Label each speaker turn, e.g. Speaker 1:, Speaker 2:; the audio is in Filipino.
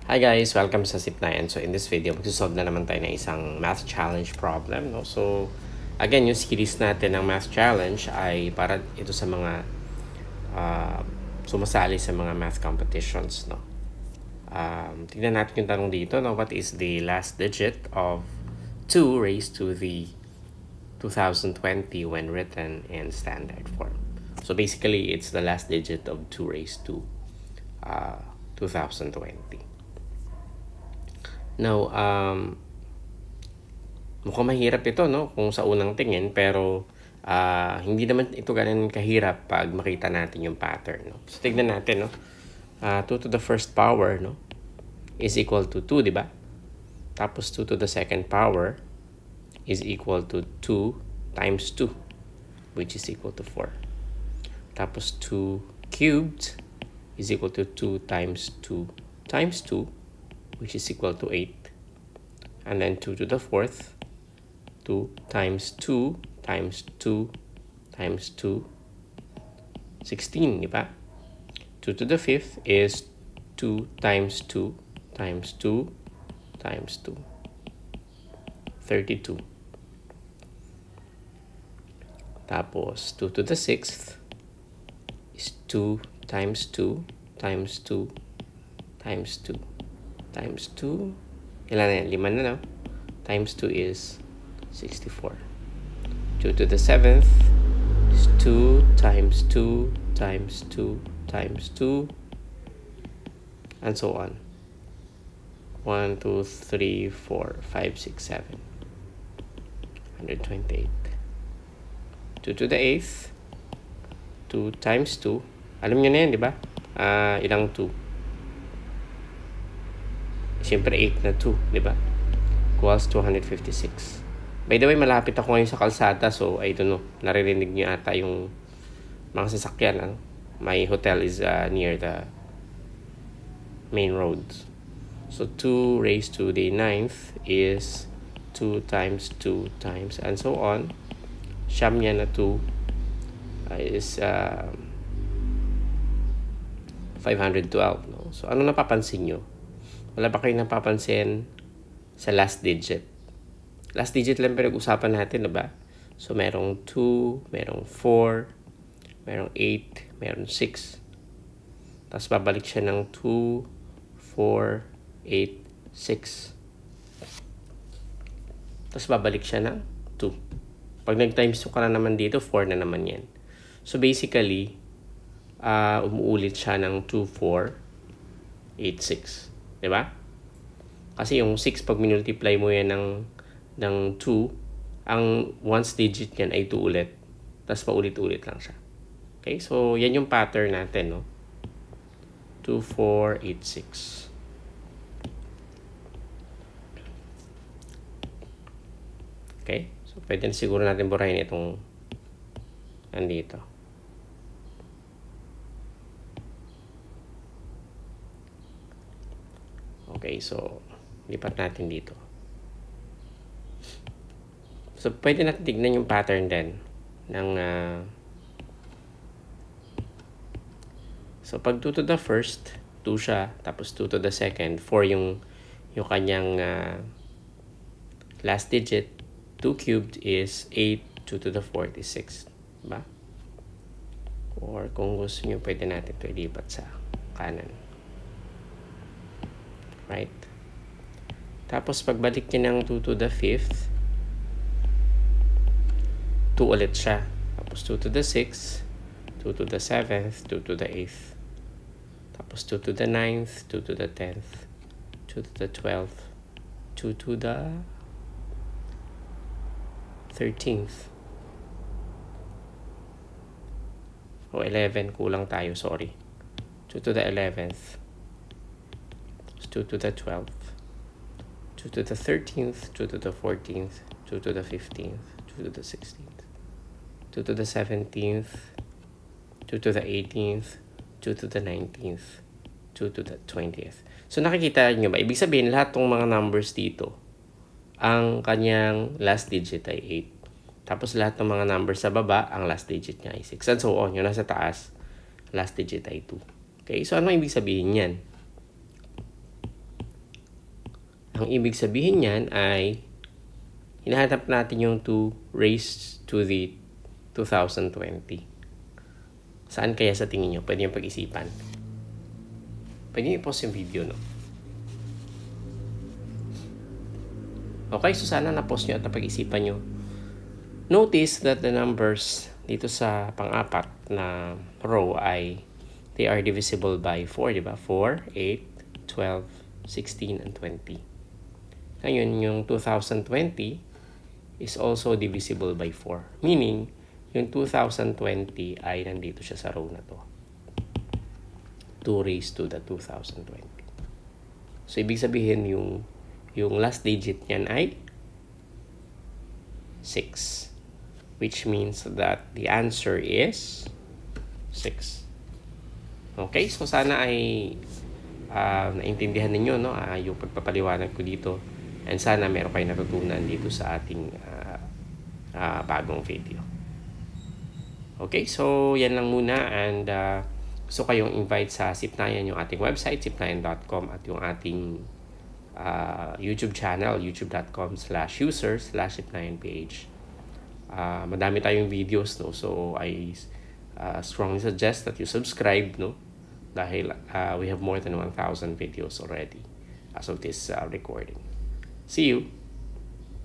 Speaker 1: Hi guys! Welcome sa Sip9. So in this video, magsusolve na naman tayo ng isang math challenge problem. No? So again, yung series natin ng math challenge ay para ito sa mga sumasali sa mga math competitions. No? Tignan natin yung tanong dito. No? What is the last digit of 2 raised to the 2020 when written in standard form? So basically, it's the last digit of 2 raised to 2020. Now, mukhang mahirap ito, no? Kung sa unang tingin, pero hindi naman ito ganun kahirap pag makita natin yung pattern, no? So, tignan natin, no? 2 to the first power, no? Is equal to 2, di ba? Tapos 2 to the second power is equal to 2 times 2, which is equal to 4. Tapos 2 cubed is equal to 2 times 2 times 2, which is equal to 8. And then 2 to the fourth, 2 times 2 times 2 times 2, 16, di ba? 2 to the fifth is 2 times 2 times 2 times 2, 32. Tapos 2 to the sixth is 2 times 2 times 2 times 2 times 2, ilan na yan? 5 na, no? Times 2 is 64. 2 to the seventh is 2 times 2 times 2 times 2, and so on. 1, 2, 3, 4, 5, 6, 7. 128. 2 to the eighth, 2 times 2. Alam nyo na yan, di ba? Ilang 2? Siyempre 8 na 2, di ba? Equals 256. By the way, malapit ako ngayon sa kalsada, so I don't know, naririnig niyo ata yung mga sasakyan. Ano? My hotel is near the main road. So 2 raised to the ninth is 2 times 2 times, and so on. Siyam niya na 2 is 512. No? So ano napapansin nyo? Wala ba kayo napapansin sa last digit? Last digit lang pinag-usapan natin, diba? So, merong 2, merong 4, merong 8, merong 6. Tapos, babalik siya ng 2, 4, 8, 6. Tapos, babalik siya ng 2. Pag nag-times 2 ka na naman dito, 4 na naman yan. So, basically, umuulit siya ng 2, 4, 8, 6. Diba? Kasi yung 6, pag minultiply mo yan ng 2, ang ones digit yan ay 2 ulit. Tapos paulit-ulit lang siya. Okay? So, yan yung pattern natin, no? 2, 4, 8, 6. Okay? So, pwede na siguro natin burahin itong nandito. Okay, so lipat natin dito. So, pwede natin tignan yung pattern din ng so, pag 2 to the first, 2 siya, tapos 2 to the second, 4 yung kanyang last digit. 2 cubed is 8, 2 to the fourth is 6. Diba? Or kung gusto nyo, pwede natin ito ilipat sa kanan. Right? Tapos, pagbalik niya ng 2 to the fifth, 2 ulit siya. Tapos, 2 to the sixth, 2 to the seventh, 2 to the eighth. Tapos, 2 to the ninth, 2 to the 10th, 2 to the 12th, 2 to the 13th. O, 11. Kulang tayo, sorry. 2 to the 11th. 2 to the 12th, 2 to the 13th, 2 to the 14th, 2 to the 15th, 2 to the 16th, 2 to the 17th, 2 to the 18th, 2 to the 19th, 2 to the 20th. So, nakikita nyo ba? Ibig sabihin, lahat ng mga numbers dito, ang kanyang last digit ay 8. Tapos, lahat ng mga numbers sa baba, ang last digit niya ay 6. And so on. Yung nasa taas, last digit ay 2. Okay? So, ano ibig sabihin yan? Ang ibig sabihin niyan ay hinahanap natin yung 2 raised to the 2020. Saan kaya sa tingin nyo? Pwede yung pag-isipan. Pwede yung i-pause yung video, no? Okay, so sana na-pause nyo at napag-isipan nyo. Notice that the numbers dito sa pang-apat na row ay they are divisible by 4, di ba? 4, 8, 12, 16, and 20. Ngayon, yung 2020 is also divisible by 4. Meaning, yung 2020 ay nandito siya sa row na to. 2 raised to the 2020. So, ibig sabihin yung last digit niyan ay 6. Which means that the answer is 6. Okay, so sana ay naintindihan ninyo, no, yung pagpapaliwanag ko dito. And sana meron kayo natutunan dito sa ating bagong video. Okay, so yan lang muna. And gusto kayong invite sa Sipnayan, yung ating website, sipnayan.com, at yung ating YouTube channel, youtube.com/user/sipnayanph. Madami tayong videos, no, so I strongly suggest that you subscribe, no, dahil we have more than 1,000 videos already as of this recording. See you.